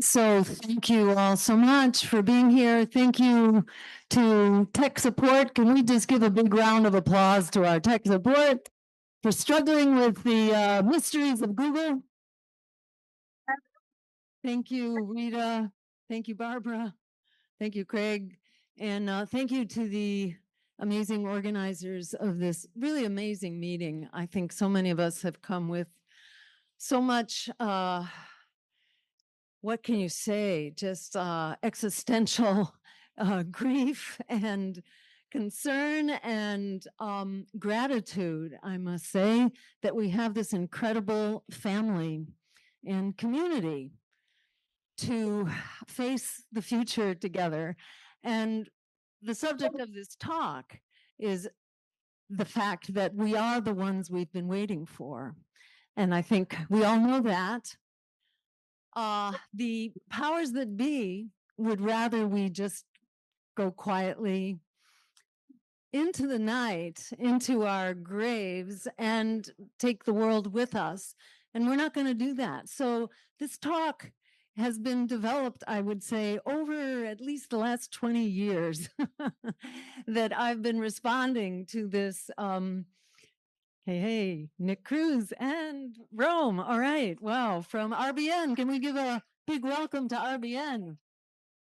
So thank you all so much for being here. Thank you to tech support. Can we just give a big round of applause to our tech support for struggling with the mysteries of Google? Thank you, Rita. Thank you, Barbara. Thank you, Craig. And thank you to the amazing organizers of this really amazing meeting. I think so many of us have come with so much what can you say, just existential grief and concern and gratitude, I must say, that we have this incredible family and community to face the future together. And the subject of this talk is the fact that we are the ones we've been waiting for. And I think we all know that. The powers that be would rather we just go quietly into the night, into our graves, and take the world with us. And we're not going to do that. So this talk has been developed, I would say, over at least the last 20 years that I've been responding to this. Hey, Nick Cruz and Rome. All right. Wow. From RBN. Can we give a big welcome to RBN?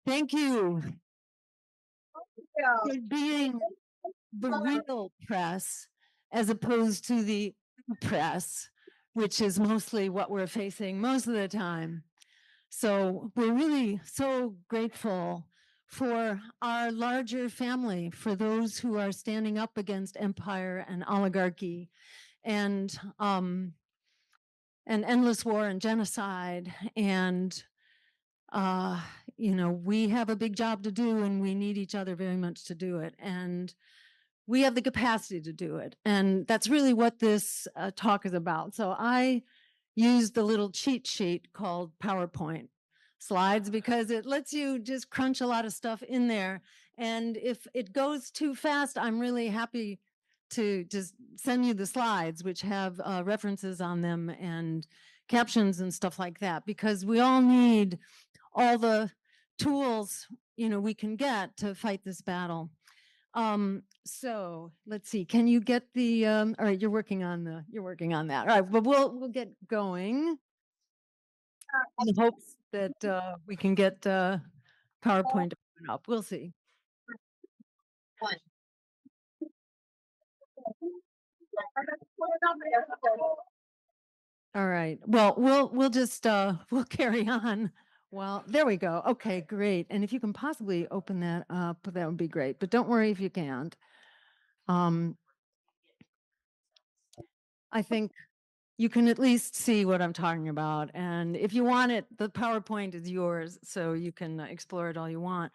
Thank you for being the real press as opposed to the press, which is mostly what we're facing most of the time. So we're really so grateful for our larger family, for those who are standing up against empire and oligarchy and endless war and genocide. And, you know, we have a big job to do and we need each other very much to do it. And we have the capacity to do it. And that's really what this talk is about. So I used the little cheat sheet called PowerPoint slides because it lets you just crunch a lot of stuff in there. And if it goes too fast, I'm really happy to just send you the slides, which have references on them and captions and stuff like that, because we all need all the tools, you know, we can get to fight this battle. So let's see, can you get the, all right, you're working on that. All right, but we'll get going in the hopes that we can get PowerPoint to open up. We'll see. All right, well, we'll just, we'll carry on. Well, there we go. Okay, great. And if you can possibly open that up, that would be great, but don't worry if you can't. I think you can at least see what I'm talking about. And if you want it, the PowerPoint is yours, so you can explore it all you want.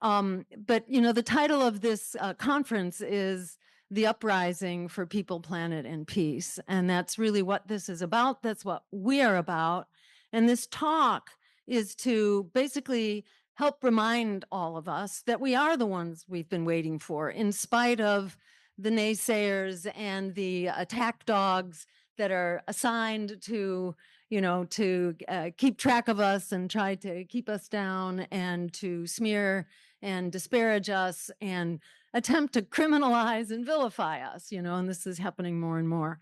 But, you know, the title of this conference is The Uprising for People, Planet, and Peace. And that's really what this is about. That's what we are about. And this talk is to basically help remind all of us that we are the ones we've been waiting for, in spite of the naysayers and the attack dogs that are assigned to, you know, to keep track of us and try to keep us down and to smear and disparage us and attempt to criminalize and vilify us, you know, and this is happening more and more.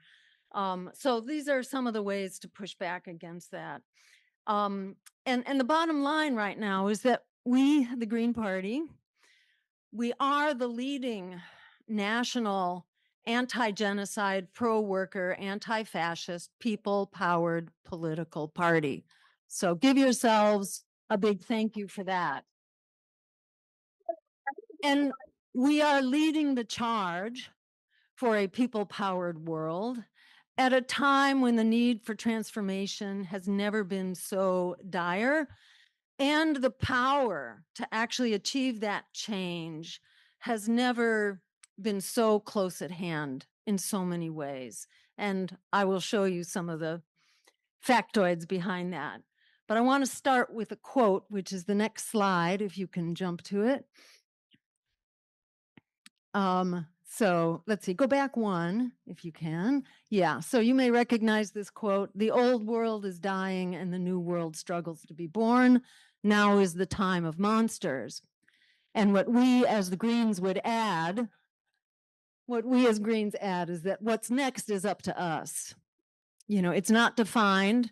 So these are some of the ways to push back against that. And the bottom line right now is that we, the Green Party, we are the leading national anti-genocide, pro-worker, anti-fascist, people-powered political party. So give yourselves a big thank you for that. And we are leading the charge for a people-powered world at a time when the need for transformation has never been so dire, and the power to actually achieve that change has never been so close at hand in so many ways. And I will show you some of the factoids behind that. But I want to start with a quote, which is the next slide, if you can jump to it. So let's see, go back one if you can. Yeah, so you may recognize this quote: "The old world is dying and the new world struggles to be born. Now is the time of monsters." And what we as the Greens would add, what we as Greens add is that what's next is up to us. You know, it's not defined.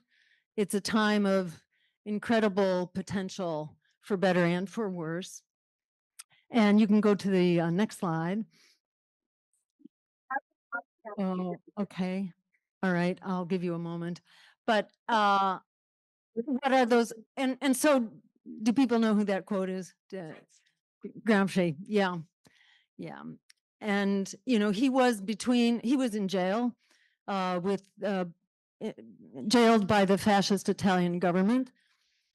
It's a time of incredible potential for better and for worse. And you can go to the next slide. Oh, okay. All right, I'll give you a moment. But what are those? And so, do people know who that quote is? Gramsci. Yeah, yeah. And you know, he was in jail, with eh, jailed by the fascist Italian government,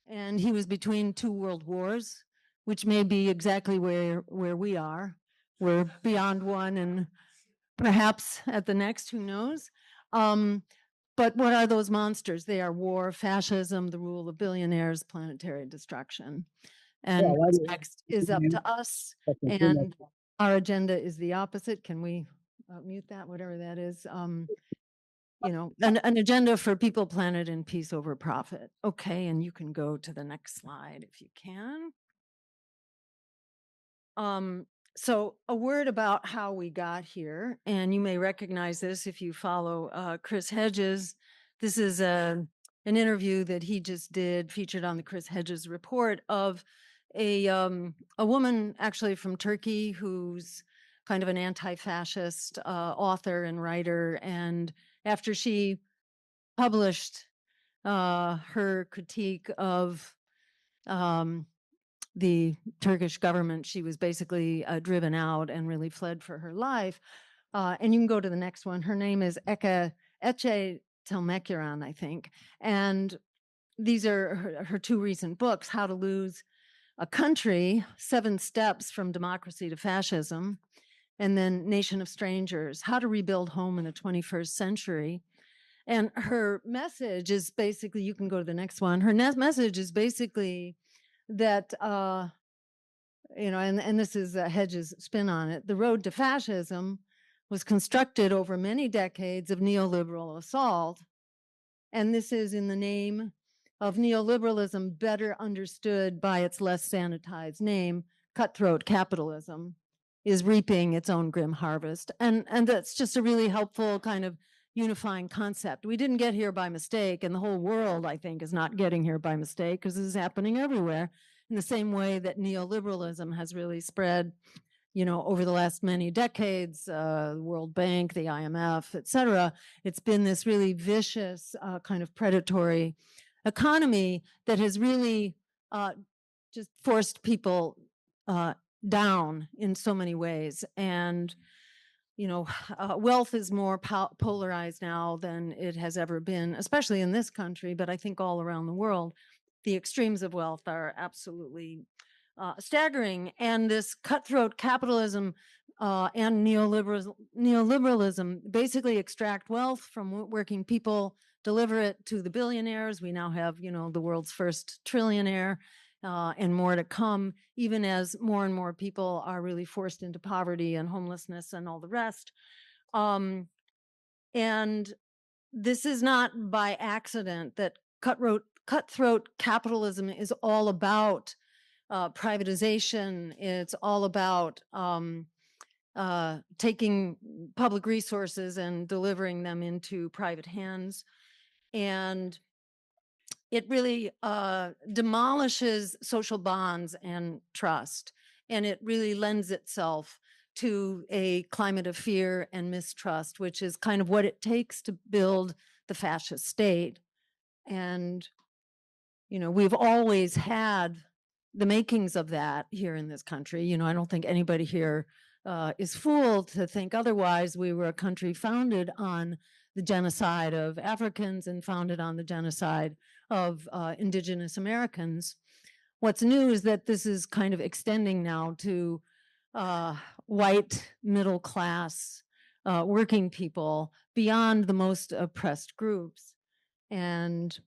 and he was between two world wars, which may be exactly where we are. We're beyond one and perhaps at the next, who knows? But what are those monsters? They are war, fascism, the rule of billionaires, planetary destruction. And what's next is up to us. And our agenda is the opposite. Can we mute that, whatever that is? You know, an agenda for people, planet, and peace over profit. Okay, and you can go to the next slide if you can. So a word about how we got here, and you may recognize this if you follow Chris Hedges. This is an interview that he just did, featured on the Chris Hedges report, of a woman actually from Turkey who's kind of an anti-fascist author and writer. And after she published her critique of the Turkish government, she was basically driven out and really fled for her life. And you can go to the next one. Her name is Ece Telmekuran, I think. And these are her two recent books: How to Lose a Country, 7 Steps from Democracy to Fascism, and then Nation of Strangers, How to Rebuild Home in the 21st Century. And her message is basically, you can go to the next one. Her message is basically that, you know, and this is Hedges' spin on it: the road to fascism was constructed over many decades of neoliberal assault. And this is in the name of neoliberalism, better understood by its less sanitized name, cutthroat capitalism, is reaping its own grim harvest. And that's just a really helpful kind of unifying concept. We didn't get here by mistake, and the whole world, I think, is not getting here by mistake, because this is happening everywhere, in the same way that neoliberalism has really spread, you know, over the last many decades, the World Bank, the IMF, et cetera. It's been this really vicious kind of predatory economy that has really just forced people down in so many ways. And you know, wealth is more polarized now than it has ever been, especially in this country, but I think all around the world. The extremes of wealth are absolutely staggering. And this cutthroat capitalism and neoliberalism basically extract wealth from working people, deliver it to the billionaires. We now have, you know, the world's first trillionaire, and more to come, even as more and more people are really forced into poverty and homelessness and all the rest. And this is not by accident that cutthroat capitalism is all about privatization. It's all about taking public resources and delivering them into private hands. And it really demolishes social bonds and trust. And it really lends itself to a climate of fear and mistrust, which is kind of what it takes to build the fascist state. And, you know, we've always had the makings of that here in this country. You know, I don't think anybody here is fooled to think otherwise. We were a country founded on the genocide of Africans and founded on the genocide of indigenous Americans. What's new is that this is kind of extending now to white, middle class, working people beyond the most oppressed groups. And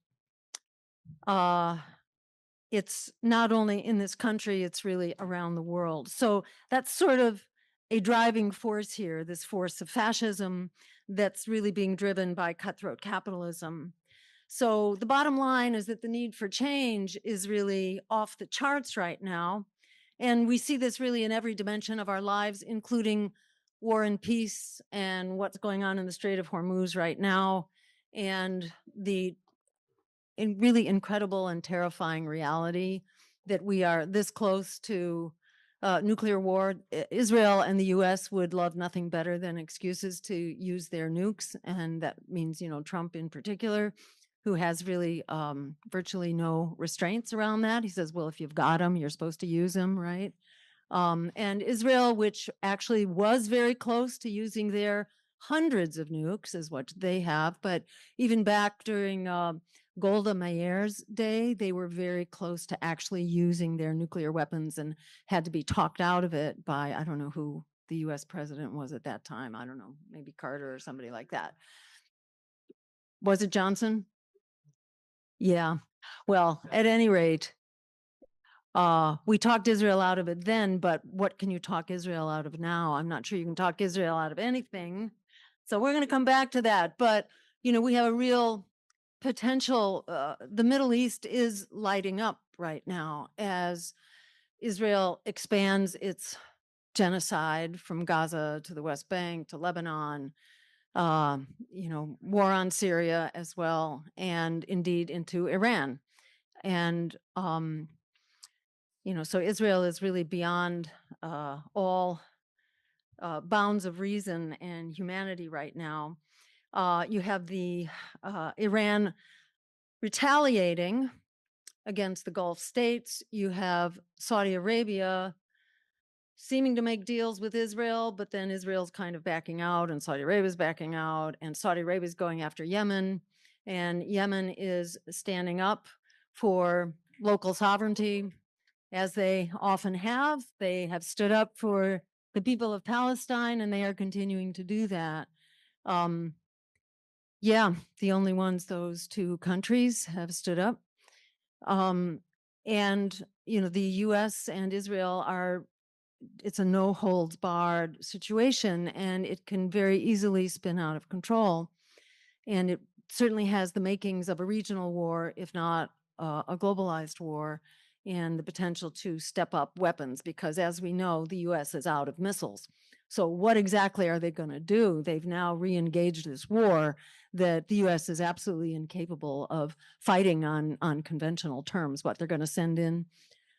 it's not only in this country, it's really around the world. So that's sort of a driving force here, this force of fascism that's really being driven by cutthroat capitalism. So the bottom line is that the need for change is really off the charts right now. And we see this really in every dimension of our lives, including war and peace and what's going on in the Strait of Hormuz right now, and the really incredible and terrifying reality that we are this close to nuclear war. Israel and the US would love nothing better than excuses to use their nukes. And that means, Trump in particular, who has really virtually no restraints around that. He says, well, if you've got them, you're supposed to use them, right? And Israel, which actually was very close to using their hundreds of nukes, is what they have. But even back during Golda Meir's day, they were very close to actually using their nuclear weapons and had to be talked out of it by, I don't know who the US president was at that time. I don't know, maybe Carter or somebody like that. Was it Johnson? Yeah. Well, at any rate, we talked Israel out of it then, but what can you talk Israel out of now? I'm not sure you can talk Israel out of anything. So we're going to come back to that. But, we have a real potential. The Middle East is lighting up right now as Israel expands its genocide from Gaza to the West Bank to Lebanon, war on Syria as well, and indeed into Iran. And, so Israel is really beyond all bounds of reason and humanity right now. You have the Iran retaliating against the Gulf states. You have Saudi Arabia seeming to make deals with Israel, but then Israel's kind of backing out and Saudi Arabia's backing out, and Saudi Arabia's going after Yemen, and Yemen is standing up for local sovereignty, as they often have. They have stood up for the people of Palestine, and they are continuing to do that. Yeah, the only ones those two countries have stood up. And, the US and Israel it's a no holds barred situation, and it can very easily spin out of control. And it certainly has the makings of a regional war, if not a globalized war, and the potential to step up weapons, because as we know, the US is out of missiles. So what exactly are they going to do? They've now re-engaged this war that the US is absolutely incapable of fighting on conventional terms. What, they're going to send in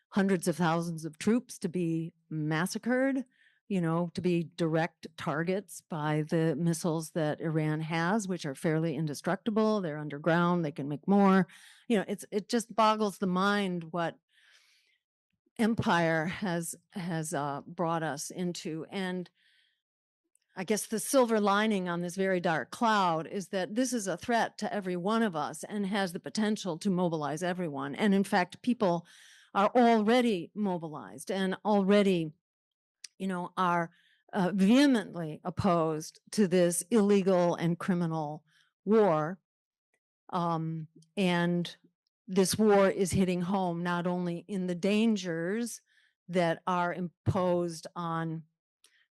hundreds of thousands of troops to be massacred, to be direct targets by the missiles that Iran has, which are fairly indestructible. They're underground. They can make more. It just boggles the mind what empire has brought us into. And I guess the silver lining on this very dark cloud is that this is a threat to every one of us and has the potential to mobilize everyone. And in fact, people are already mobilized and already, are vehemently opposed to this illegal and criminal war. And this war is hitting home not only in the dangers that are imposed on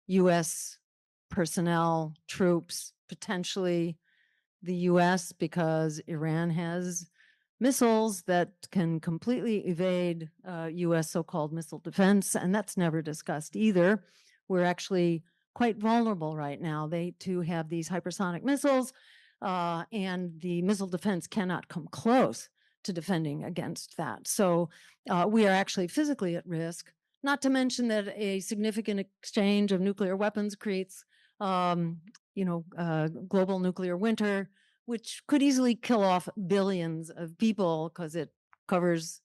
US personnel, troops, potentially the US, because Iran has missiles that can completely evade US so-called missile defense, and that's never discussed either. We're actually quite vulnerable right now. They too have these hypersonic missiles, and the missile defense cannot come close to defending against that. So we are actually physically at risk, not to mention that a significant exchange of nuclear weapons creates global nuclear winter, which could easily kill off billions of people because it covers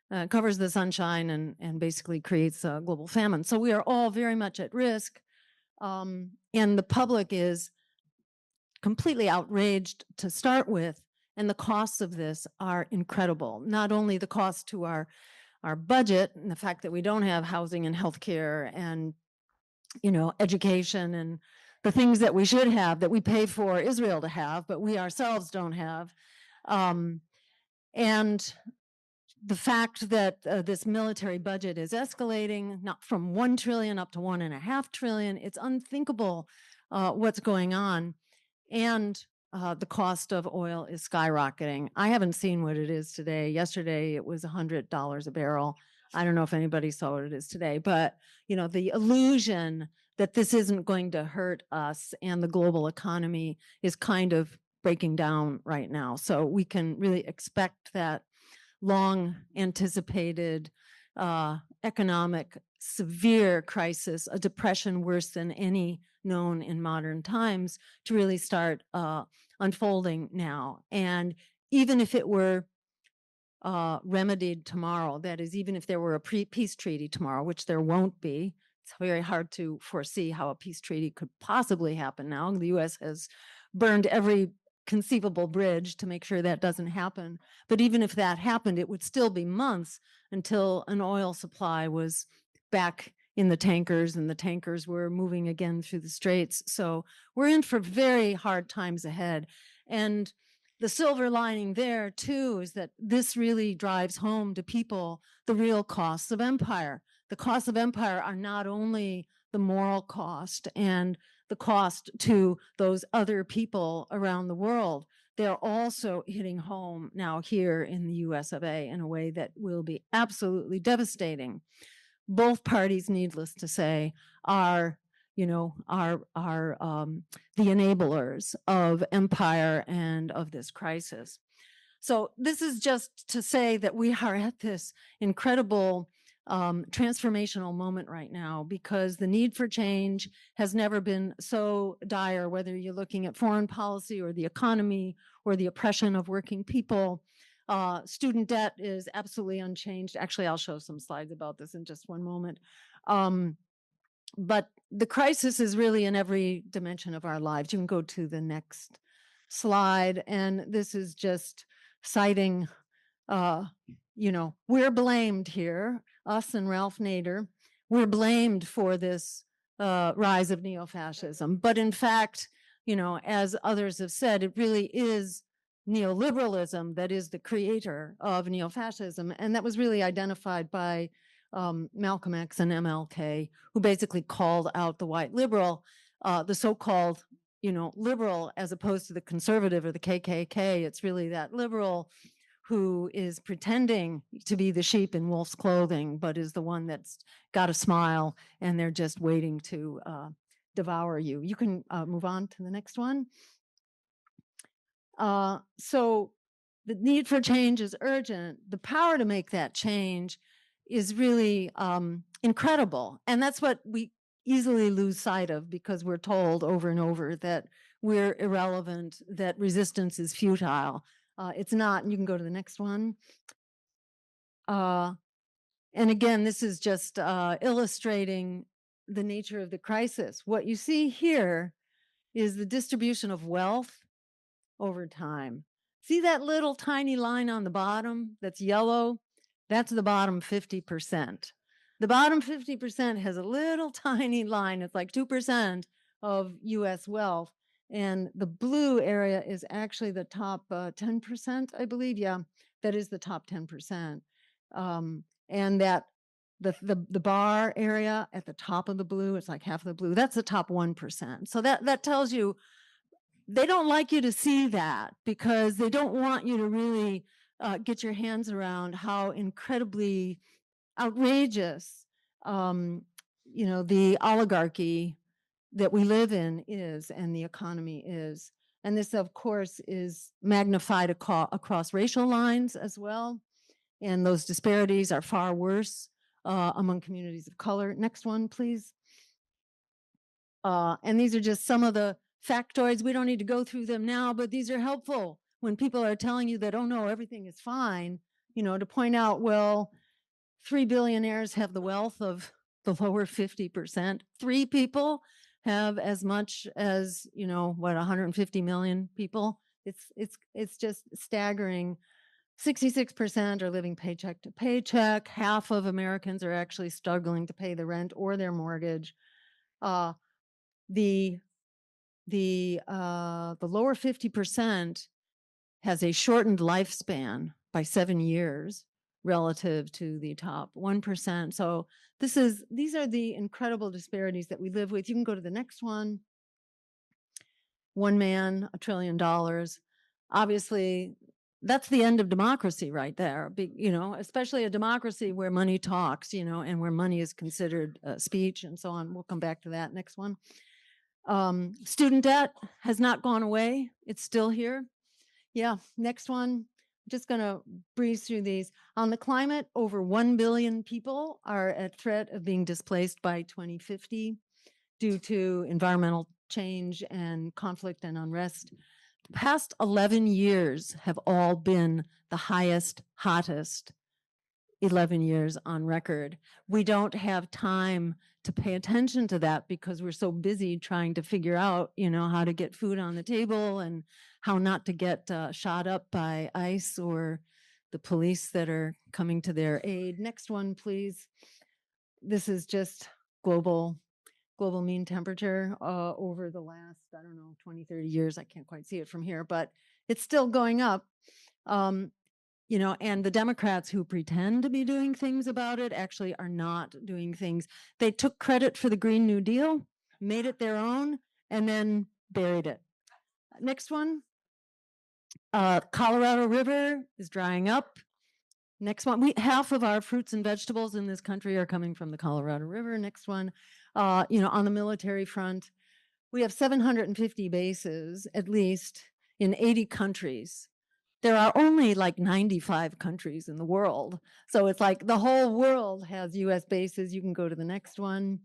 the sunshine and basically creates a global famine. So we are all very much at risk, and the public is completely outraged to start with, and the costs of this are incredible. Not only the cost to our budget and the fact that we don't have housing and healthcare and education and the things that we should have, that we pay for Israel to have, but we ourselves don't have. And the fact that this military budget is escalating, not from 1 trillion up to 1.5 trillion, it's unthinkable what's going on. And the cost of oil is skyrocketing. I haven't seen what it is today. Yesterday, it was $100 a barrel. I don't know if anybody saw what it is today, but the illusion that this isn't going to hurt us and the global economy is kind of breaking down right now. So we can really expect that long anticipated economic severe crisis, a depression worse than any known in modern times, to really start unfolding now. And even if it were remedied tomorrow, that is, even if there were a peace treaty tomorrow, which there won't be, it's very hard to foresee how a peace treaty could possibly happen now. The U.S. has burned every conceivable bridge to make sure that doesn't happen. But even if that happened, it would still be months until an oil supply was back in the tankers and the tankers were moving again through the straits. So we're in for very hard times ahead. And the silver lining there, too, is that this really drives home to people the real costs of empire. The costs of empire are not only the moral cost and the cost to those other people around the world, they're also hitting home now here in the US of A in a way that will be absolutely devastating. Both parties, needless to say, are the enablers of empire and of this crisis. So this is just to say that we are at this incredible transformational moment right now, because the need for change has never been so dire, whether you're looking at foreign policy or the economy or the oppression of working people. Student debt is absolutely unchanged. Actually, I'll show some slides about this in just one moment. But the crisis is really in every dimension of our lives. You can go to the next slide. And this is just citing, we're blamed here, us and Ralph Nader, we're blamed for this rise of neo-fascism. But in fact, as others have said, it really is neoliberalism that is the creator of neo-fascism. And that was really identified by Malcolm X and MLK, who basically called out the white liberal, the so-called, liberal, as opposed to the conservative or the KKK. It's really that liberal who is pretending to be the sheep in wolf's clothing, but is the one that's got a smile and they're just waiting to devour you. You can move on to the next one. So the need for change is urgent. The power to make that change is really incredible. And that's what we easily lose sight of, because we're told over and over that we're irrelevant, that resistance is futile. It's not. And you can go to the next one. And again, this is just illustrating the nature of the crisis. What you see here is the distribution of wealth over time. See that little tiny line on the bottom that's yellow? That's the bottom 50%. The bottom 50% has a little tiny line. It's like 2% of US wealth. And the blue area is actually the top 10%, I believe. Yeah, that is the top 10%. And that the bar area at the top of the blue, it's like half of the blue, that's the top 1%. So that tells you they don't like you to see that, because they don't want you to really get your hands around how incredibly outrageous, the oligarchy that we live in is, and the economy is. And this, of course, is magnified across racial lines as well. And those disparities are far worse among communities of color. Next one, please. And these are just some of the factoids. We don't need to go through them now, but these are helpful when people are telling you that, oh no, everything is fine, to point out, well, 3 billionaires have the wealth of the lower 50%. 3 people have as much as, 150 million people. It's just staggering. 66% are living paycheck to paycheck. Half of Americans are actually struggling to pay the rent or their mortgage. The lower 50% has a shortened lifespan by 7 years. relative to the top 1%. So these are the incredible disparities that we live with. You can go to the next one. One man, $1 trillion. Obviously, that's the end of democracy right there. Especially a democracy where money talks, and where money is considered speech and so on. We'll come back to that. Next one. Student debt has not gone away. It's still here. Yeah, next one. Just going to breeze through these. On the climate, over 1 billion people are at threat of being displaced by 2050 due to environmental change and conflict and unrest. The past 11 years have all been the highest, hottest 11 years on record. We don't have time to pay attention to that because we're so busy trying to figure out, how to get food on the table and how not to get shot up by ICE or the police that are coming to their aid. Next one, please. This is just global mean temperature over the last, 20, 30 years. I can't quite see it from here, but it's still going up. And the Democrats who pretend to be doing things about it actually are not doing things. They took credit for the Green New Deal, made it their own, and then buried it. Next one. Colorado River is drying up. Next one. Half of our fruits and vegetables in this country are coming from the Colorado River. Next one. On the military front, we have 750 bases, at least, in 80 countries. There are only like 95 countries in the world. So it's like the whole world has US bases. You can go to the next one.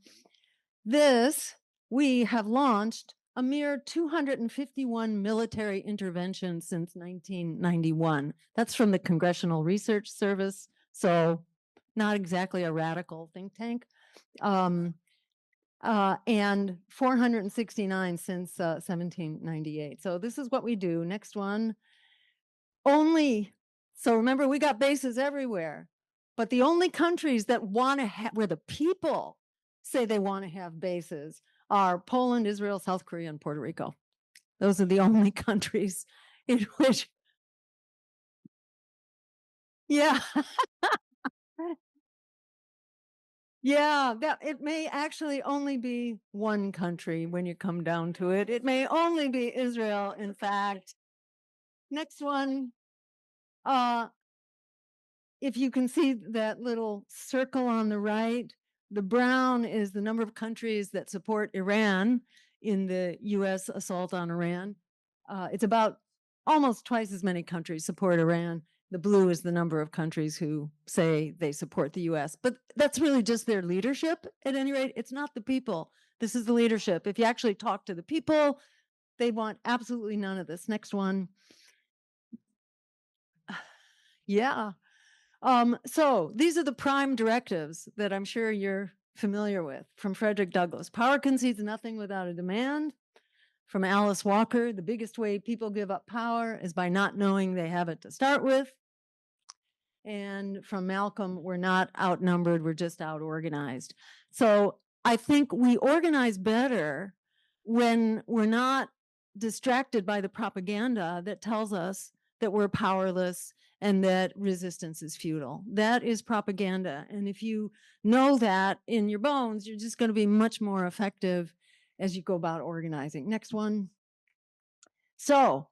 We have launched a mere 251 military interventions since 1991. That's from the Congressional Research Service. So not exactly a radical think tank. And 469 since 1798. So this is what we do. Next one. So remember, we got bases everywhere, but the only countries that want to have, where the people say they want to have bases, are Poland, Israel, South Korea, and Puerto Rico. Those are the only countries in which, yeah. Yeah, it may actually only be one country when you come down to it. It may only be Israel, in fact. Next one. If you can see that little circle on the right, the brown is the number of countries that support Iran in the US assault on Iran. It's about almost twice as many countries support Iran. The blue is the number of countries who say they support the US. But that's really just their leadership. At any rate, it's not the people. This is the leadership. If you actually talk to the people, they want absolutely none of this. Next one. Yeah. So these are the prime directives that I'm sure you're familiar with from Frederick Douglass. Power concedes nothing without a demand. From Alice Walker, the biggest way people give up power is by not knowing they have it to start with. And from Malcolm, we're not outnumbered, we're just out-organized. So I think we organize better when we're not distracted by the propaganda that tells us that we're powerless and that resistance is futile. That is propaganda. And if you know that in your bones, you're just going to be much more effective as you go about organizing. Next one. So,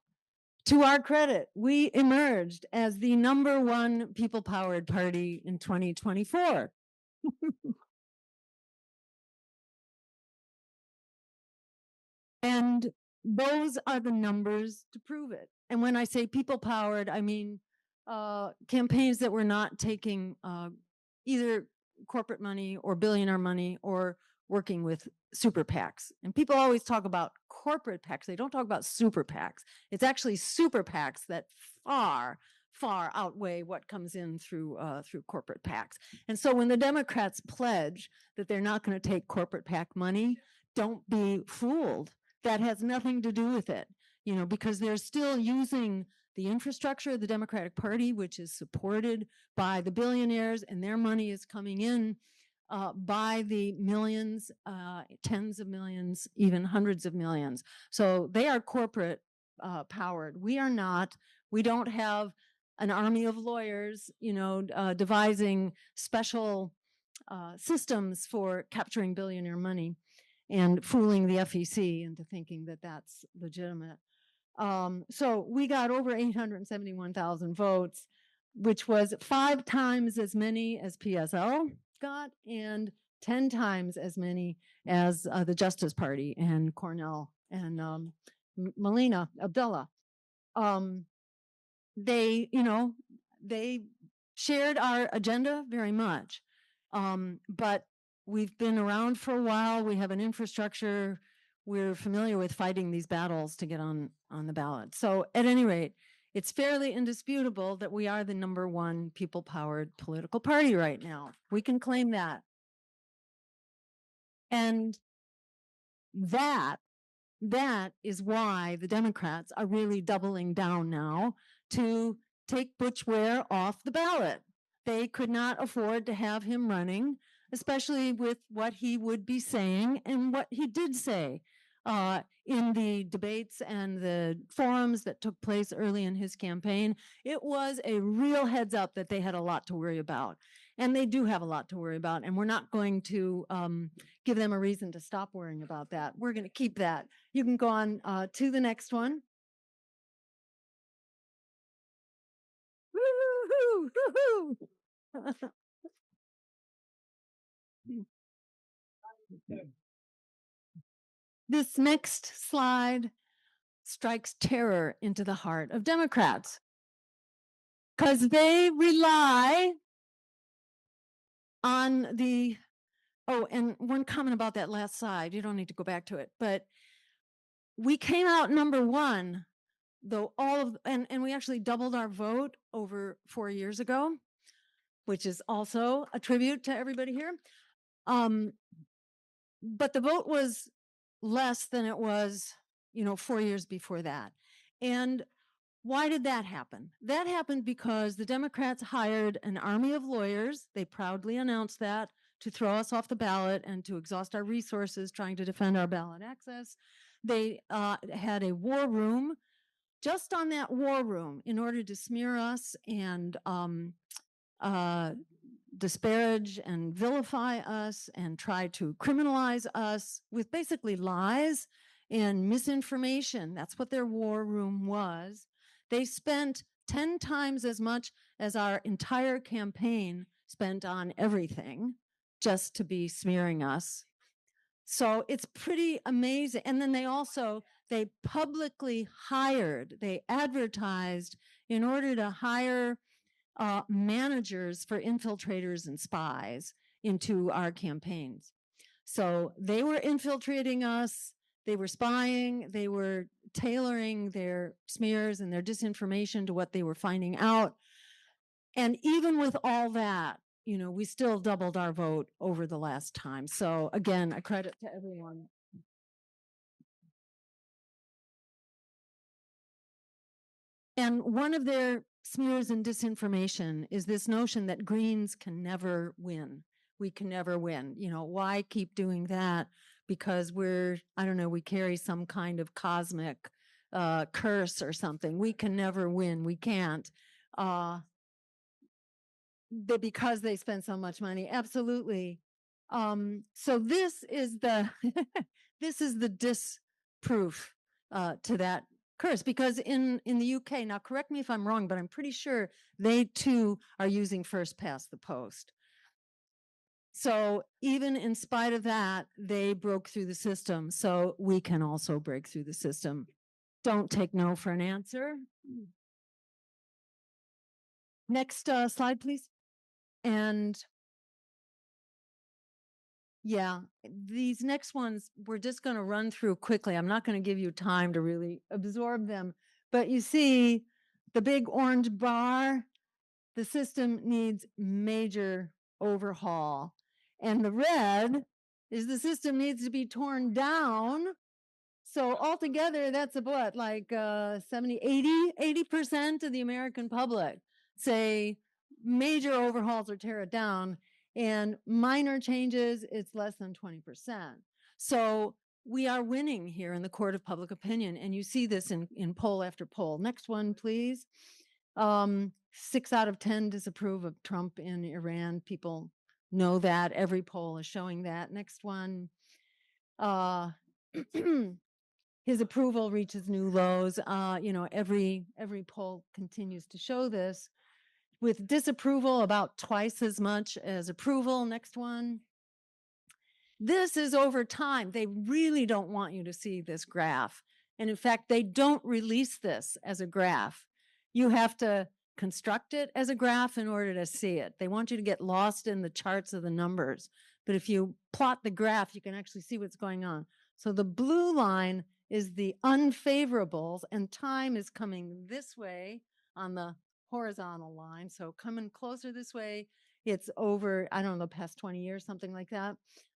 to our credit, we emerged as the #1 people-powered party in 2024. And those are the numbers to prove it. And when I say people-powered, I mean campaigns that were not taking either corporate money or billionaire money or working with super PACs. And people always talk about corporate PACs. They don't talk about super PACs. It's actually super PACs that far outweigh what comes in through corporate PACs. And so when the Democrats pledge that they're not going to take corporate PAC money, don't be fooled. That has nothing to do with it, because they're still using the infrastructure of the Democratic Party, which is supported by the billionaires, and their money is coming in by the millions, tens of millions, even hundreds of millions. So they are corporate powered. We are not. We don't have an army of lawyers, devising special systems for capturing billionaire money and fooling the FEC into thinking that that's legitimate. So we got over 871,000 votes, which was 5 times as many as PSL got and 10 times as many as the Justice Party and Cornell and Melina Abdullah. They, they shared our agenda very much. But we've been around for a while. We have an infrastructure. We're familiar with fighting these battles to get on the ballot. So at any rate, it's fairly indisputable that we are the #1 people-powered political party right now. We can claim that. And that is why the Democrats are really doubling down now to take Butch Ware off the ballot. They could not afford to have him running, especially with what he would be saying and what he did say in the debates and the forums that took place early in his campaign. It was a real heads up that they had a lot to worry about. And they do have a lot to worry about. And we're not going to give them a reason to stop worrying about that. We're going to keep that. You can go on to the next one. Woo-hoo, woo-hoo. This next slide strikes terror into the heart of Democrats because they rely on the, oh, and one comment about that last slide, you don't need to go back to it, but we came out #1, though and we actually doubled our vote over 4 years ago, which is also a tribute to everybody here. But the vote was less than it was, 4 years before that. And why did that happen? That happened because the Democrats hired an army of lawyers. They proudly announced that to throw us off the ballot and to exhaust our resources trying to defend our ballot access. They had a war room just on that war room in order to smear us and disparage and vilify us and try to criminalize us with basically lies and misinformation. That's what their war room was. They spent 10 times as much as our entire campaign spent on everything just to be smearing us. So it's pretty amazing. And then they publicly hired, they advertised in order to hire managers for infiltrators and spies into our campaigns. So they were infiltrating us, they were spying, they were tailoring their smears and their disinformation to what they were finding out. And even with all that, we still doubled our vote over the last time. So again, a credit to everyone. And one of their smears and disinformation is this notion that Greens can never win. We can never win. Why keep doing that? Because we carry some kind of cosmic curse or something. We can never win. We can't. Because they spend so much money. Absolutely. So this is the this is the disproof to that curse, because in the UK, now correct me if I'm wrong, but I'm pretty sure they too are using first past the post. So even in spite of that, they broke through the system. So we can also break through the system. Don't take no for an answer. Next slide, please. And yeah, these next ones, we're just going to run through quickly. I'm not going to give you time to really absorb them. But you see the big orange bar, the system needs major overhaul. And the red is the system needs to be torn down. So altogether, that's about like 80% of the American public say major overhauls or tear it down, and minor changes, it's less than 20%. So we are winning here in the court of public opinion, and you see this in poll after poll. Next one, please. 6 out of 10 disapprove of Trump in Iran. People know that. Every poll is showing that. Next one. His approval reaches new lows. Every poll continues to show this. With disapproval about twice as much as approval. Next one. This is over time. They really don't want you to see this graph. And in fact, they don't release this as a graph. You have to construct it as a graph in order to see it. They want you to get lost in the charts of the numbers. But if you plot the graph, you can actually see what's going on. So the blue line is the unfavorables, and time is coming this way on the horizontal line. So coming closer this way, it's over, I don't know, past 20 years, something like that.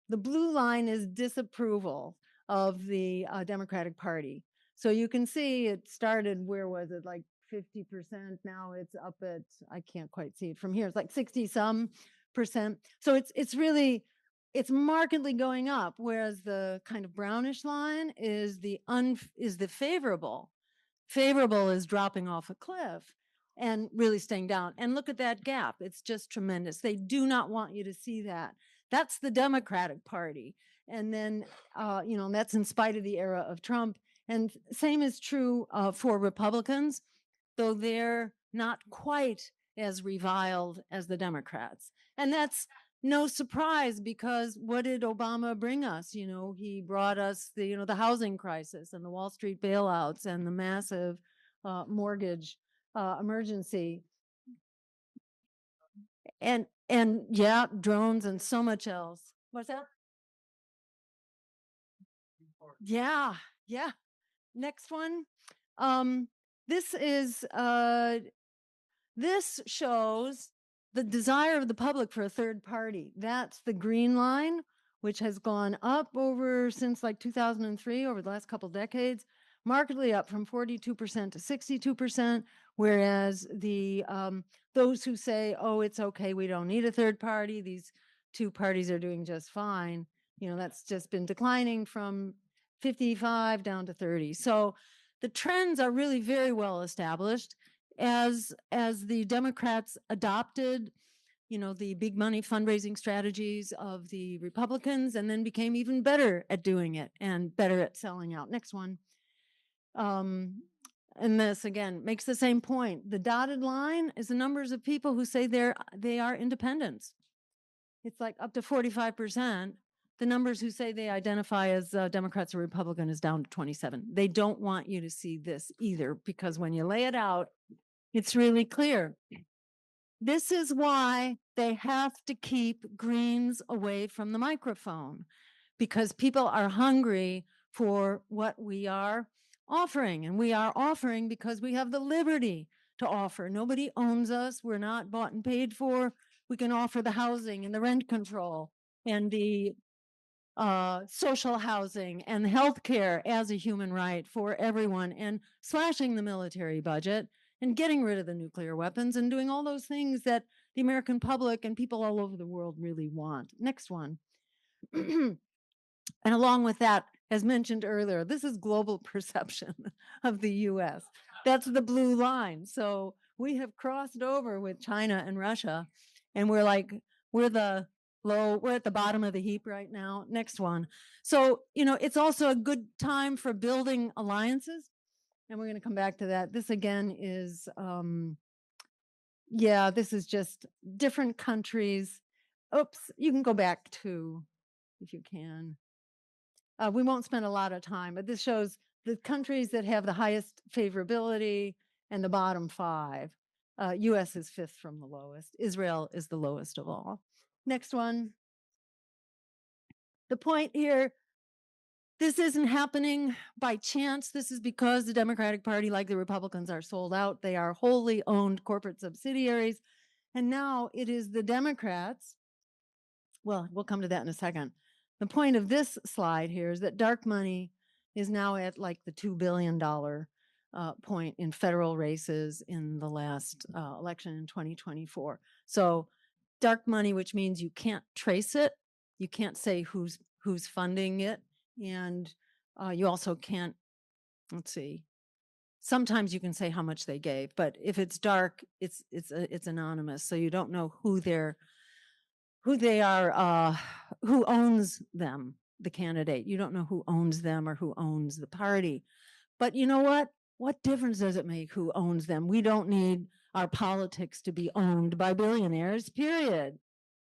The blue line is disapproval of the Democratic Party. So you can see it started, where was it, like 50%? Now it's up at, I can't quite see it from here, it's like 60 some percent. So it's markedly going up, whereas the kind of brownish line is the favorable. Favorable is dropping off a cliff and really staying down. And look at that gap. It's just tremendous. They do not want you to see that. That's the Democratic Party. And then, that's in spite of the era of Trump. And same is true for Republicans, though they're not quite as reviled as the Democrats. And that's no surprise, because what did Obama bring us? He brought us the housing crisis and the Wall Street bailouts and the massive mortgage emergency, and yeah, drones and so much else. What's that? Yeah, yeah. Next one. This is this shows the desire of the public for a third party. That's the green line, which has gone up over since like 2003, over the last couple decades, markedly up from 42% to 62%. Whereas the those who say, "Oh, it's okay, we don't need a third party, these two parties are doing just fine," that's just been declining from 55 down to 30. So the trends are really very well established. As the Democrats adopted, the big money fundraising strategies of the Republicans, and then became even better at doing it and better at selling out. Next one. And this again makes the same point. The dotted line is the numbers of people who say they are independents. It's like up to 45%. The numbers who say they identify as Democrats or Republican is down to 27. They don't want you to see this either, because when you lay it out, it's really clear. This is why they have to keep Greens away from the microphone, because people are hungry for what we are offering. And we are offering because we have the liberty to offer. Nobody owns us. We're not bought and paid for. We can offer the housing and the rent control and the social housing and healthcare as a human right for everyone, and slashing the military budget and getting rid of the nuclear weapons and doing all those things that the American public and people all over the world really want. Next one. And along with that, as mentioned earlier, this is global perception of the US. That's the blue line. So we have crossed over with China and Russia, and we're at the bottom of the heap right now. Next one. So, it's also a good time for building alliances. And we're going to come back to that. This again is, this is just different countries. Oops, you can go back to, if you can. We won't spend a lot of time, but this shows the countries that have the highest favorability and the bottom 5. US is 5th from the lowest. Israel is the lowest of all. Next one. The point here, this isn't happening by chance. This is because the Democratic Party, like the Republicans, are sold out. They are wholly owned corporate subsidiaries. And now it is the Democrats. Well, we'll come to that in a second. The point of this slide here is that dark money is now at like the $2 billion point in federal races in the last election in 2024. So dark money, which means you can't trace it. You can't say who's funding it. And you also can't, let's see, sometimes you can say how much they gave, but if it's dark, it's anonymous, so you don't know who they are, who owns them, the candidate. You don't know who owns them or who owns the party. But you know what? What difference does it make who owns them? We don't need our politics to be owned by billionaires, period.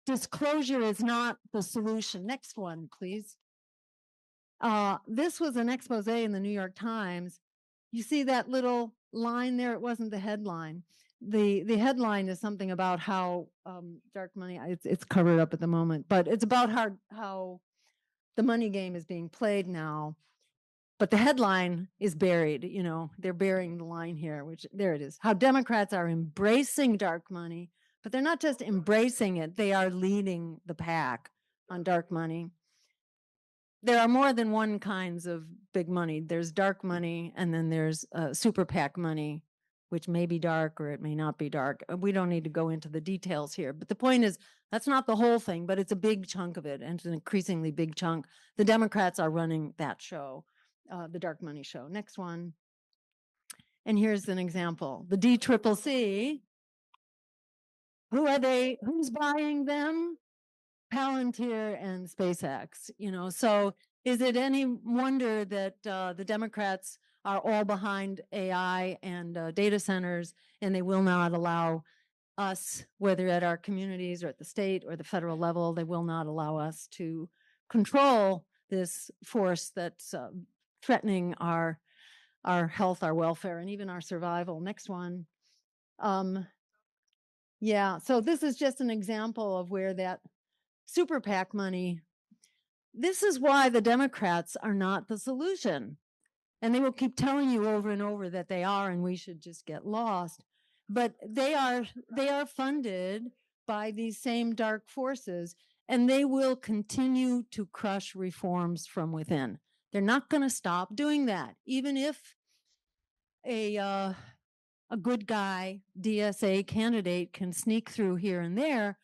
Disclosure is not the solution. Next one, please. This was an expose in the New York Times. You see that little line there? It wasn't the headline. The headline is something about how dark money, it's covered up at the moment, but it's about how the money game is being played now. But the headline is buried, you know, they're burying the line here, which there it is. How Democrats are embracing dark money, but they're not just embracing it, they are leading the pack on dark money. There are more than one kinds of big money. There's dark money, and then there's super PAC money, which may be dark or it may not be dark. We don't need to go into the details here, but the point is that's not the whole thing, but it's a big chunk of it, and it's an increasingly big chunk. The Democrats are running that show, the dark money show. Next one. And here's an example. The DCCC, who are they? Who's buying them? Palantir and SpaceX, you know, so is it any wonder that the Democrats are all behind AI and data centers, and they will not allow us, whether at our communities or at the state or the federal level, they will not allow us to control this force that's threatening our health, our welfare, and even our survival. Next one. Yeah, so this is just an example of where that super PAC money, this is why the Democrats are not the solution. And they will keep telling you over and over that they are, and we should just get lost. But they are funded by these same dark forces, and they will continue to crush reforms from within. They're not going to stop doing that, even if a good guy DSA candidate can sneak through here and there.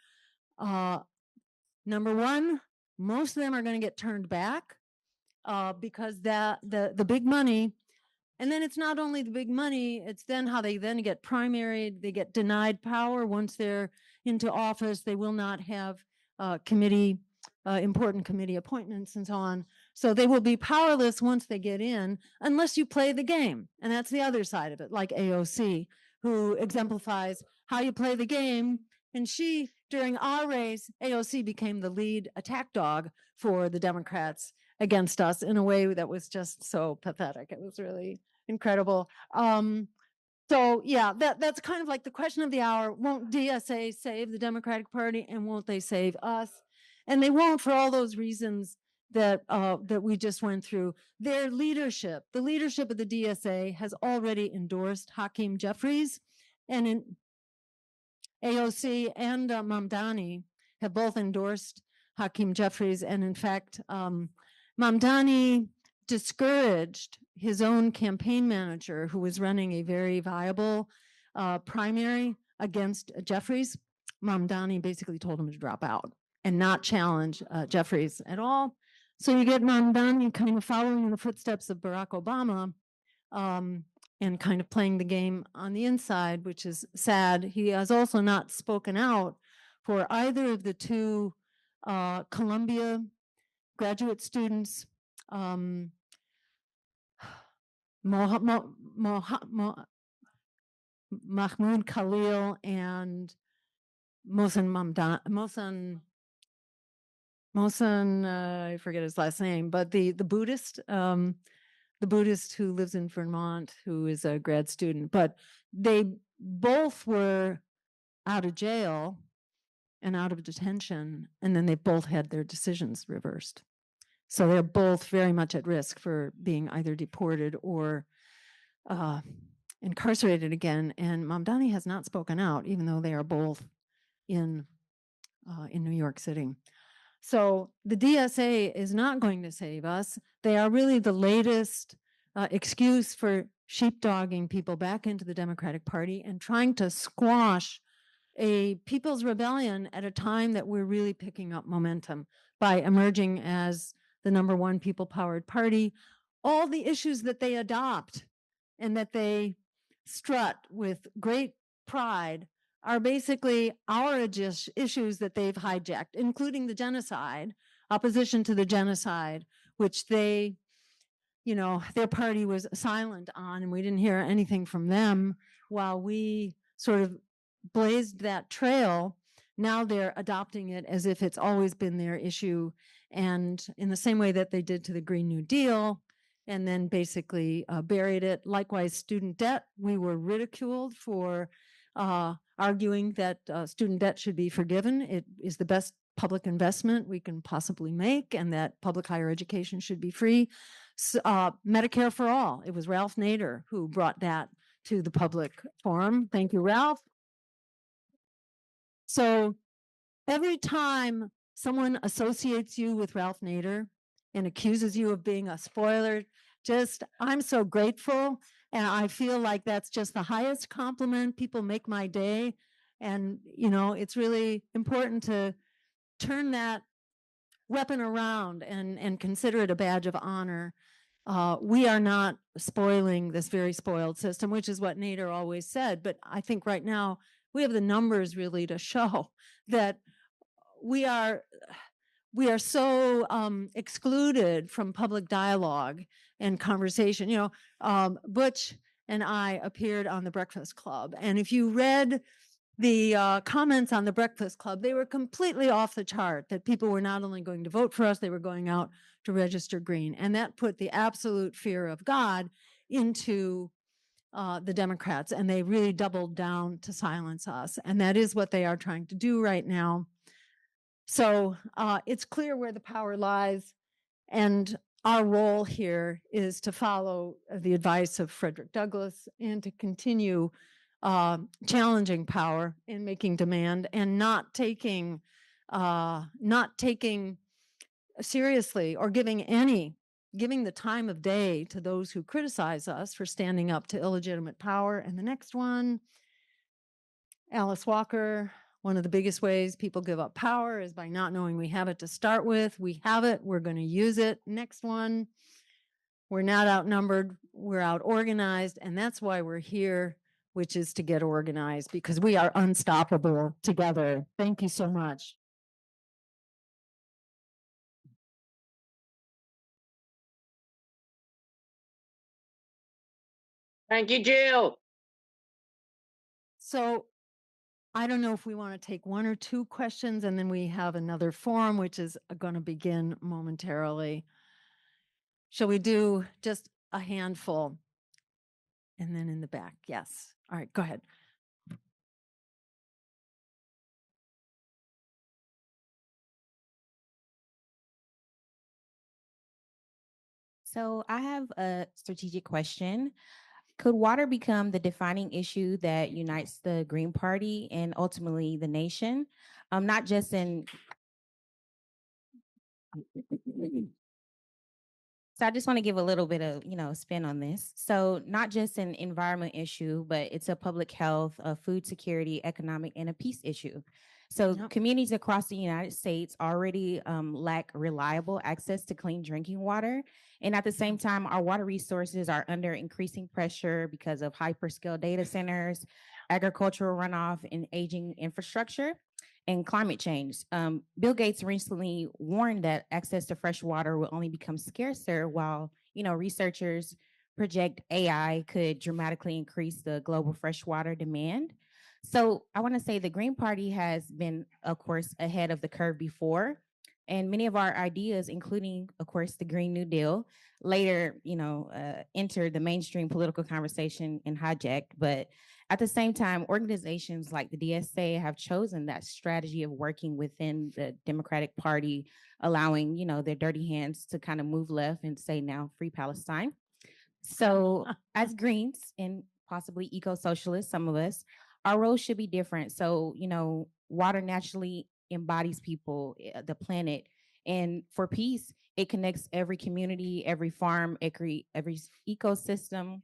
Number one, most of them are going to get turned back because the big money, and then it's not only the big money, it's then how they then get primaried, they get denied power once they're into office. They will not have important committee appointments and so on. So they will be powerless once they get in, unless you play the game. And that's the other side of it, like AOC, who exemplifies how you play the game. And she, during our race, AOC became the lead attack dog for the Democrats against us in a way that was just so pathetic. It was really incredible. So yeah, that's kind of like the question of the hour. Won't DSA save the Democratic Party, and won't they save us? And they won't, for all those reasons that we just went through. Their leadership, the leadership of the DSA, has already endorsed Hakeem Jeffries, and in AOC and Mamdani have both endorsed Hakeem Jeffries, and in fact, Mamdani discouraged his own campaign manager, who was running a very viable primary against Jeffries. Mamdani basically told him to drop out and not challenge Jeffries at all. So you get Mamdani kind of following in the footsteps of Barack Obama, and kind of playing the game on the inside, which is sad. He has also not spoken out for either of the two Columbia graduate students, Mahmoud Khalil and Mohsen, I forget his last name, but the Buddhist who lives in Vermont, who is a grad student. But they both were out of jail and out of detention, and then they both had their decisions reversed. So they're both very much at risk for being either deported or incarcerated again. And Mamdani has not spoken out, even though they are both in New York City. So the DSA is not going to save us. They are really the latest excuse for sheepdogging people back into the Democratic Party and trying to squash a people's rebellion at a time that we're really picking up momentum by emerging as the #1 people-powered party. All the issues that they adopt and that they strut with great pride are basically our issues that they've hijacked, including the genocide, opposition to the genocide, which they, you know, their party was silent on, and we didn't hear anything from them while we sort of blazed that trail. Now they're adopting it as if it's always been their issue, and in the same way that they did to the Green New Deal, and then basically buried it. Likewise, student debt, we were ridiculed for arguing that student debt should be forgiven. It is the best public investment we can possibly make, and that public higher education should be free. Medicare for all, it was Ralph Nader who brought that to the public forum. Thank you, Ralph. So every time someone associates you with Ralph Nader and accuses you of being a spoiler, I'm so grateful. And I feel like that's just the highest compliment. People make my day. And, you know, it's really important to turn that weapon around and consider it a badge of honor. We are not spoiling this very spoiled system, which is what Nader always said. But I think right now we have the numbers really to show that we are so excluded from public dialogue and conversation. You know, Butch and I appeared on the Breakfast Club, and if you read the comments on the Breakfast Club, they were completely off the chart, that people were not only going to vote for us, they were going out to register green. And that put the absolute fear of God into the Democrats, and they really doubled down to silence us. And that is what they are trying to do right now. So it's clear where the power lies, and our role here is to follow the advice of Frederick Douglass and to continue challenging power and making demand, and not taking seriously or giving the time of day to those who criticize us for standing up to illegitimate power. And the next one, Alice Walker, one of the biggest ways people give up power is by not knowing we have it to start with. We have it, we're going to use it. Next one, we're not outnumbered, we're out organized, and that's why we're here, which is to get organized, because we are unstoppable together. Thank you so much. Thank you, Jill. So I don't know if we want to take one or two questions, and then we have another forum, which is going to begin momentarily. Shall we do just a handful? And then in the back, yes. All right, go ahead. So I have a strategic question. Could water become the defining issue that unites the Green Party and ultimately the nation? Not just in. So I just want to give a little bit of, spin on this. So not just an environment issue, but it's a public health, a food security, economic, and a peace issue. So communities across the United States already lack reliable access to clean drinking water. And at the same time, our water resources are under increasing pressure because of hyperscale data centers, agricultural runoff, and aging infrastructure and climate change. Bill Gates recently warned that access to fresh water will only become scarcer, while researchers project AI could dramatically increase the global freshwater demand. So I want to say the Green Party has been, of course, ahead of the curve before. And many of our ideas, including, of course, the Green New Deal, later, entered the mainstream political conversation and hijacked. But at the same time, organizations like the DSA have chosen that strategy of working within the Democratic Party, allowing, their dirty hands to kind of move left and say now free Palestine. So as Greens and possibly eco-socialists, some of us, our role should be different. So, water naturally embodies people, the planet. And for peace, it connects every community, every farm, every ecosystem,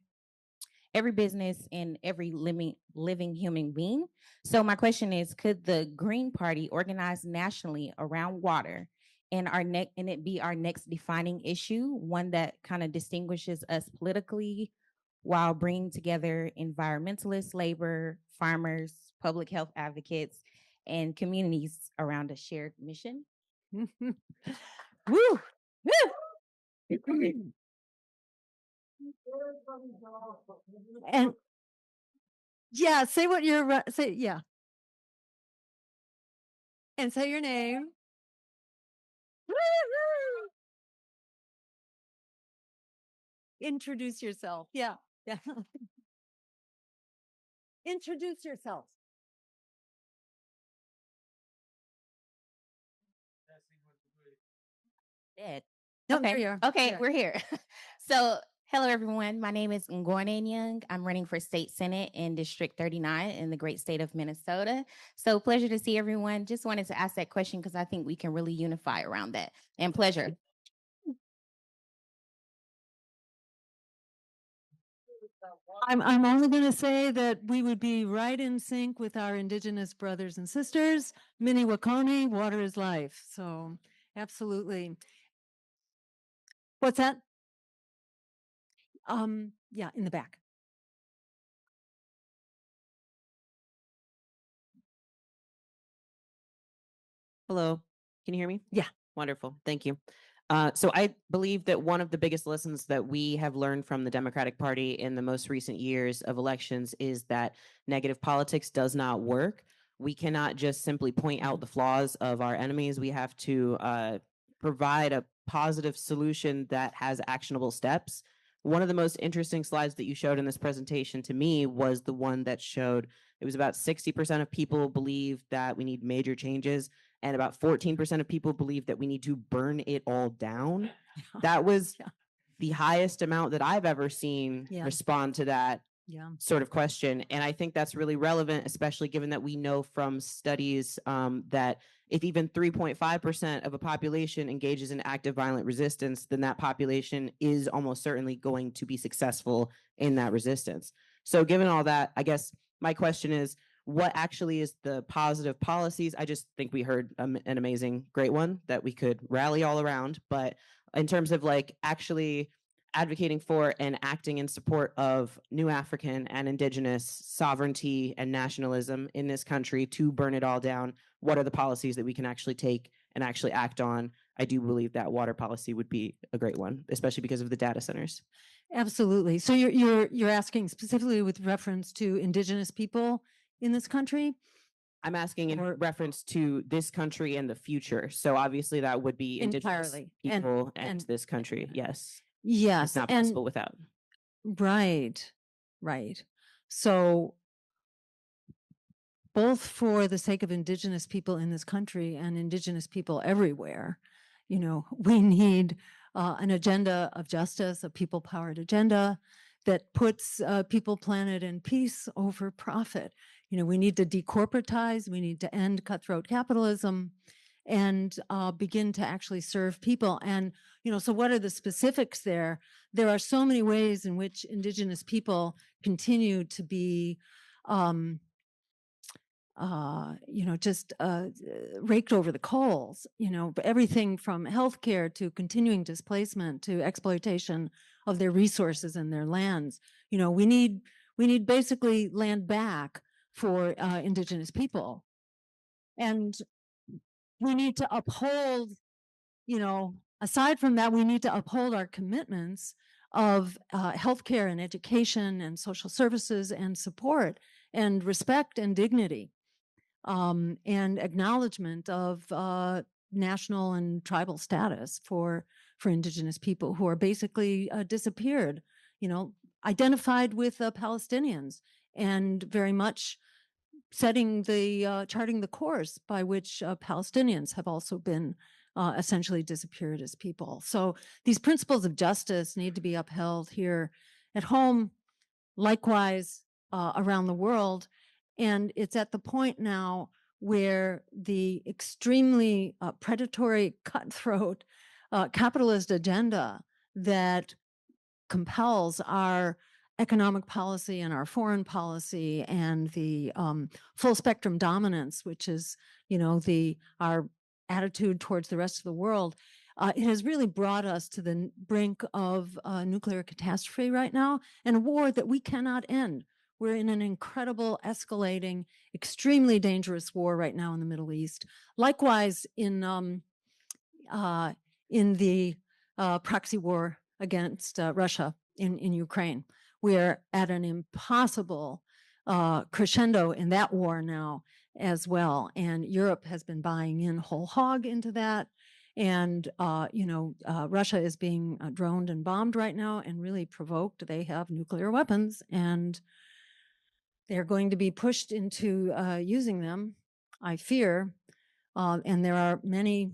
every business, and every living human being. So my question is, could the Green Party organize nationally around water and it be our next defining issue, one that kind of distinguishes us politically, while bringing together environmentalists, labor, farmers, public health advocates, and communities around a shared mission. Woo! Woo! And yeah, say what you're say. Yeah, and say your name. Woo-hoo! Introduce yourself. Yeah, yeah. Introduce yourself. Dead. No, there Okay. you are. Okay, Yeah. we're here. So, hello everyone. My name is Ngorne Young. I'm running for state senate in District 39 in the great state of Minnesota. So, pleasure to see everyone. Just wanted to ask that question because I think we can really unify around that. And pleasure. I'm only going to say that we would be right in sync with our indigenous brothers and sisters. Minnie Wakoni, water is life. So, absolutely. What's that? Yeah, in the back. Hello, can you hear me? Yeah. Wonderful. Thank you. So I believe that one of the biggest lessons that we have learned from the Democratic Party in the most recent years of elections is that negative politics does not work. We cannot just simply point out the flaws of our enemies. We have to provide a positive solution that has actionable steps. One of the most interesting slides that you showed in this presentation to me was the one that showed it was about 60% of people believe that we need major changes and about 14% of people believe that we need to burn it all down. That was Yeah. the highest amount that I've ever seen Yeah. respond to that Yeah. sort of question. And I think that's really relevant, especially given that we know from studies that if even 3.5% of a population engages in active violent resistance, then that population is almost certainly going to be successful in that resistance. So given all that, I guess my question is, what actually is the positive policies? I just think we heard an amazing, great one that we could rally all around. But in terms of like actually advocating for and acting in support of new African and indigenous sovereignty and nationalism in this country to burn it all down, what are the policies that we can actually take and actually act on? I do believe that water policy would be a great one, especially because of the data centers. Absolutely. So you're asking specifically with reference to indigenous people in this country? I'm asking in reference to this country and the future. So obviously that would be indigenous Entirely. people and this country. Yes. It's Yes. not possible without. Right. Right. So both for the sake of indigenous people in this country and indigenous people everywhere, we need an agenda of justice, a people-powered agenda that puts people, planet, and peace over profit. We need to decorporatize, we need to end cutthroat capitalism and begin to actually serve people. And, so what are the specifics there? There are so many ways in which indigenous people continue to be just raked over the coals, everything from healthcare to continuing displacement to exploitation of their resources and their lands. We need basically land back for indigenous people. And we need to uphold, aside from that, we need to uphold our commitments of healthcare and education and social services and support and respect and dignity. And acknowledgement of national and tribal status for indigenous people who are basically disappeared, identified with Palestinians and very much charting the course by which Palestinians have also been essentially disappeared as people. So these principles of justice need to be upheld here at home, likewise around the world. And it's at the point now where the extremely predatory, cutthroat capitalist agenda that compels our economic policy and our foreign policy and the full spectrum dominance, which is, our attitude towards the rest of the world, it has really brought us to the brink of nuclear catastrophe right now, and a war that we cannot end. We're in an incredible, escalating, extremely dangerous war right now in the Middle East. Likewise, in the proxy war against Russia in Ukraine, we're at an impossible crescendo in that war now as well. And Europe has been buying in whole hog into that. And, Russia is being droned and bombed right now and really provoked. They have nuclear weapons and they're going to be pushed into using them, I fear. And there are many,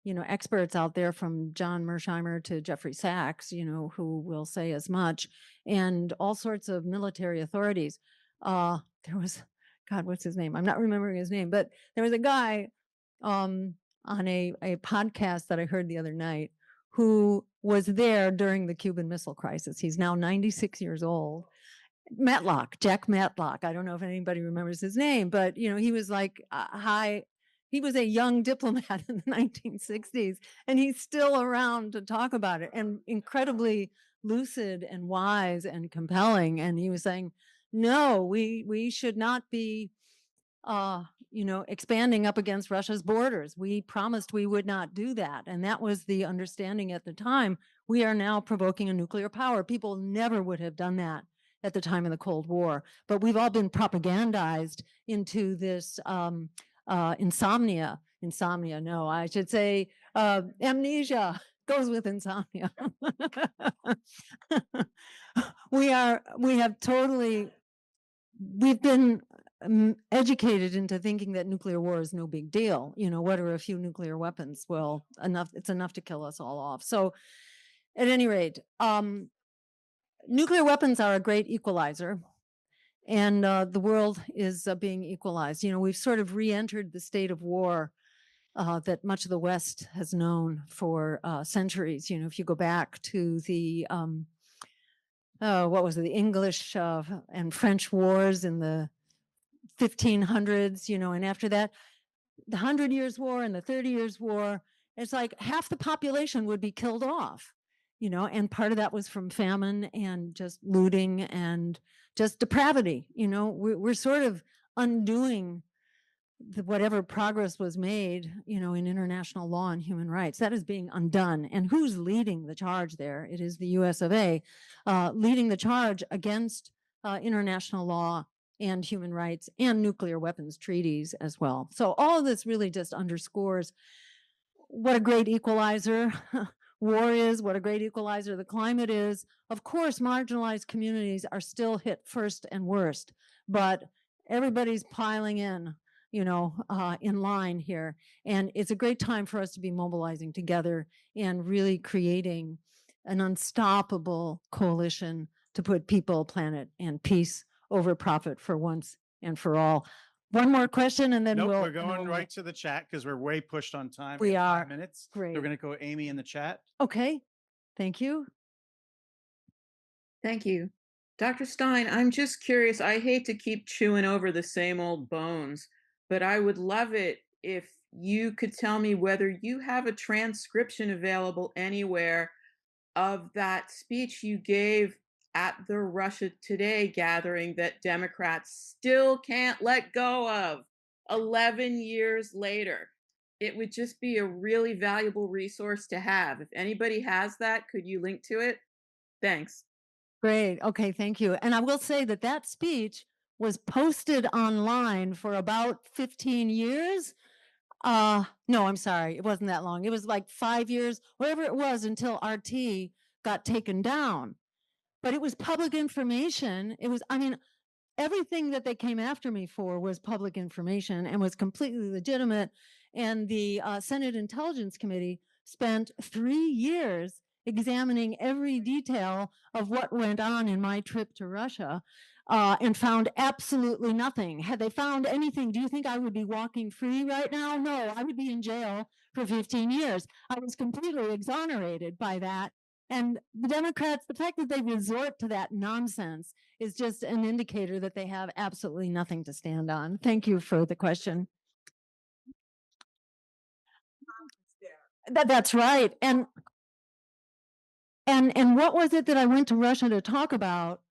experts out there from John Mersheimer to Jeffrey Sachs, who will say as much, and all sorts of military authorities. There was, God, what's his name? I'm not remembering his name, but there was a guy on a podcast that I heard the other night who was there during the Cuban Missile Crisis. He's now 96 years old. Jack Matlock. I don't know if anybody remembers his name, but he was like he was a young diplomat in the 1960s, and he's still around to talk about it, and incredibly lucid and wise and compelling. And he was saying, no, we should not be expanding up against Russia's borders. We promised we would not do that. And that was the understanding at the time. We are now provoking a nuclear power. People never would have done that at the time of the Cold War. But we've all been propagandized into this amnesia, no, I should say amnesia goes with insomnia. We've been educated into thinking that nuclear war is no big deal. What are a few nuclear weapons? Well, it's enough to kill us all off. So at any rate, nuclear weapons are a great equalizer, and the world is being equalized. We've sort of re-entered the state of war that much of the West has known for centuries. If you go back to the the English and French wars in the 1500s, and after that, the 100 Years' War and the 30 Years' War, it's like half the population would be killed off, and part of that was from famine and just looting and just depravity. We're sort of undoing whatever progress was made, in international law and human rights. That is being undone. And who's leading the charge there? It is the US of A, leading the charge against international law and human rights and nuclear weapons treaties as well. So all of this really just underscores what a great equalizer war is, what a great equalizer the climate is. Of course, marginalized communities are still hit first and worst, but everybody's piling in line here. And it's a great time for us to be mobilizing together and really creating an unstoppable coalition to put people, planet, and peace over profit for once and for all. One more question, and then we're going right to the chat because we're way pushed on time. We are. 5 minutes. Great. We're going to go Amy in the chat. Okay. Thank you. Thank you. Dr. Stein, I'm just curious. I hate to keep chewing over the same old bones, but I would love it if you could tell me whether you have a transcription available anywhere of that speech you gave at the Russia Today gathering that Democrats still can't let go of 11 years later. It would just be a really valuable resource to have. If anybody has that, could you link to it? Thanks. Great. Okay, thank you. And I will say that speech was posted online for about 15 years. No, I'm sorry. It wasn't that long. It was like 5 years, whatever it was, until RT got taken down. But it was public information. Everything that they came after me for was public information and was completely legitimate. And the Senate Intelligence Committee spent 3 years examining every detail of what went on in my trip to Russia and found absolutely nothing. Had they found anything, do you think I would be walking free right now? No, I would be in jail for 15 years. I was completely exonerated by that. And the Democrats, the fact that they resort to that nonsense is just an indicator that they have absolutely nothing to stand on. Thank you for the question. That's right. And what was it that I went to Russia to talk about?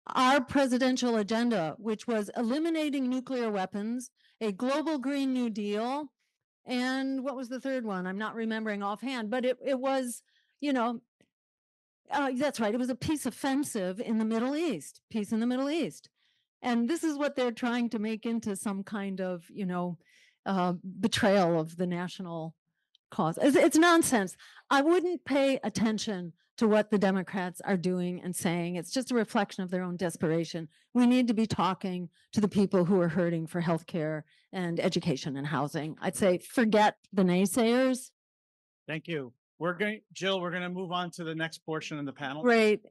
Our presidential agenda, which was eliminating nuclear weapons, a global Green New Deal, and what was the third one? I'm not remembering offhand, but it was, you know, that's right. It was a peace offensive in the Middle East, peace in the Middle East. And this is what they're trying to make into some kind of, betrayal of the national cause. It's nonsense. I wouldn't pay attention to what the Democrats are doing and saying. It's just a reflection of their own desperation. We need to be talking to the people who are hurting for healthcare and education and housing. I'd say forget the naysayers. Thank you. Jill, we're going to move on to the next portion of the panel. Great.